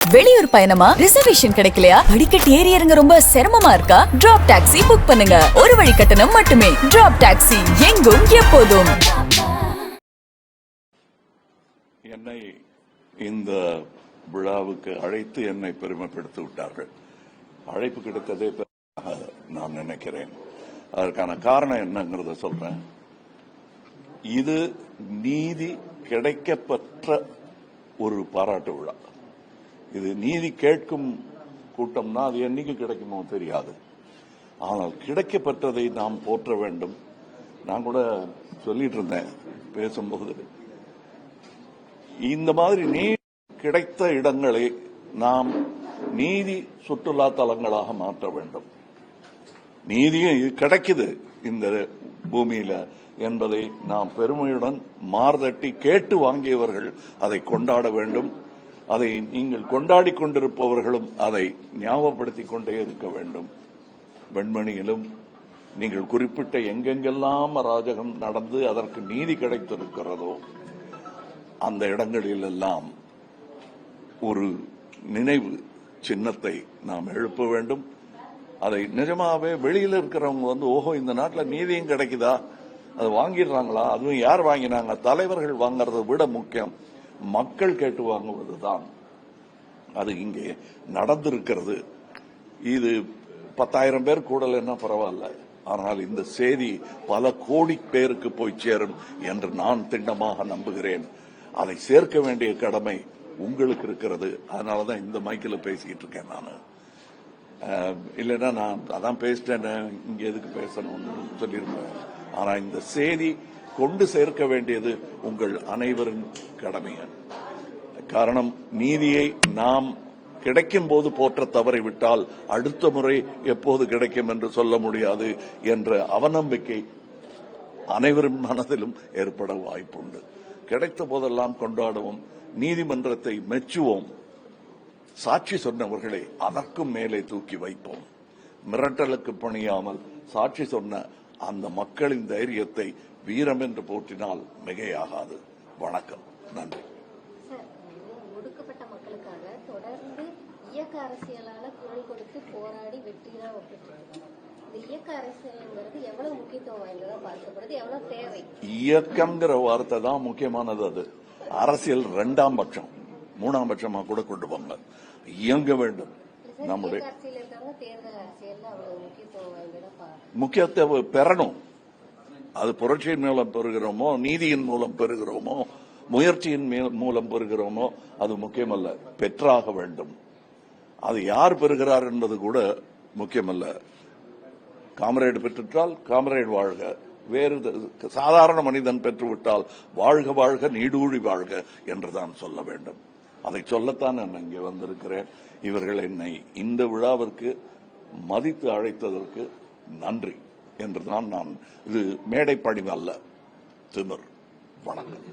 வெளியூர் பயணமா ரிசர்வேஷன் கிடைக்கலையா படிக்கட்டு ஏறி இறங்க ரொம்ப சிரமமா இருக்கா டிராப் டாக்ஸி புக் பண்ணுங்க ஒரு வழி கட்டணம் மட்டுமே டிராப் டாக்ஸி எங்கும் எப்போதும் என்னை இந்த விழாவுக்கு அழைத்து என்னை பெருமைப்படுத்தி விட்டார்கள். அழைப்பு கிடைத்ததே நான் நினைக்கிறேன். அதற்கான காரணம் என்னங்கிறத சொல்றேன். இது நீதி கிடைக்கப்பெற்ற ஒரு பாராட்டு விழா. இது நீதி கேட்கும் கூட்டம்னா அது என்னைக்கு கிடைக்குமோ தெரியாது. ஆனால் கிடைக்கப்பெற்றதை நாம் போற்ற வேண்டும். நான் கூட சொல்லிட்டு இருந்தேன் பேசும்போது, இந்த மாதிரி நீதி கிடைத்த இடங்களை நாம் நீதி சுற்றுலா தலங்களாக மாற்ற வேண்டும். நீதியும் கிடைக்குது இந்த பூமியில என்பதை நாம் பெருமையுடன் மார்தட்டி கேட்டு வாங்கியவர்கள் அதை கொண்டாட வேண்டும். அதை நீங்கள் கொண்டாடி கொண்டிருப்பவர்களும் அதை ஞாபகப்படுத்திக் கொண்டே இருக்க வேண்டும். வெண்மணியிலும் நீங்கள் குறிப்பிட்ட எங்கெங்கெல்லாம் அராஜகம் நடந்து அதற்கு நீதி கிடைத்திருக்கிறதோ அந்த இடங்களில் எல்லாம் ஒரு நினைவு சின்னத்தை நாம் எழுப்ப வேண்டும். அதை நிஜமாவே வெளியில இருக்கிறவங்க ஓஹோ இந்த நாட்டில் நீதியும் கிடைக்குதா, அது வாங்கிடுறாங்களா, அதுவும் யார் வாங்கினாங்க, தலைவர்கள் வாங்கறதை விட முக்கியம் மக்கள் கேட்டு வாங்குவதுதான். அது இங்கே நடந்திருக்கிறது. இது 10,000 பேர் கூடலன்னா பரவாயில்ல, ஆனால் இந்த செய்தி பல கோடி பேருக்கு போய் சேரும் என்று நான் திண்ணமாக நம்புகிறேன். அதை சேர்க்க வேண்டிய கடமை உங்களுக்கு இருக்கிறது. அதனாலதான் இந்த மைக்கில் பேசிக்கிட்டு இருக்கேன். நான் இல்லைன்னா நான் அதான் பேசிட்டேன், இங்க எதுக்கு பேசணும்னு சொல்லியிருப்பேன். ஆனா இந்த செய்தி கொண்டு சேர்க்க வேண்டியது உங்கள் அனைவரின் கடமை. காரணம், நீதியை நாம் கிடைக்கும் போது போற்ற தவறிவிட்டால் அடுத்த முறை எப்போது கிடைக்கும் என்று சொல்ல முடியாது என்ற அவநம்பிக்கை அனைவரின் மனதிலும் ஏற்பட வாய்ப்புண்டு. கிடைத்த போதெல்லாம் கொண்டாடுவோம், நீதிமன்றத்தை மெச்சுவோம், சாட்சி சொன்னவர்களை அதற்கும் மேலே தூக்கி வைப்போம். மிரட்டலுக்கு பணியாமல் சாட்சி சொன்ன அந்த மக்களின் தைரியத்தை வீரம் என்று போற்றினால் மிகையாகாது. வணக்கம், நன்றி. ஒடுக்கப்பட்ட மக்களுக்காக தொடர்ந்து இயக்க அரசியலால குரல் கொடுத்து போராடி வெற்றிதான் பெற்றிருக்காங்க. இந்த இயக்க அரசியல்ங்கிறது எவ்வளவு முக்கியத்துவம் வாய்ந்ததா பார்க்கப்படுது, எவ்வளவு தேவை? இயக்கம்ங்கிற வார்த்தை தான் முக்கியமானது. அது அரசியல் 2ஆம் பட்சம் 3ஆம் பட்சமா கூட கொண்டு போங்க. இயங்க வேண்டும். நம்முடைய முக்கியத்துவம் பெறணும். அது புரட்சியின் மூலம் பெறுகிறோமோ, நீதியின் மூலம் பெறுகிறோமோ, முயற்சியின் மூலம் பெறுகிறோமோ அது முக்கியமல்ல, பெற்றாக வேண்டும். அது யார் பெறுகிறார் என்பது கூட முக்கியமல்ல. காம்ரேடு பெற்றுவிட்டால் காம்ரேடு வாழ்க, வேறு சாதாரண மனிதன் பெற்றுவிட்டால் வாழ்க வாழ்க நீடூழி வாழ்க என்றுதான் சொல்ல வேண்டும். அதை சொல்லத்தான் நான் இங்கே வந்திருக்கிறேன். இவர்கள் என்னை இந்த விழாவிற்கு மதித்து அழைத்ததற்கு நன்றி என்றுதான் நான், இது மேடை பணிவு அல்ல, திமிர். வணக்கம்.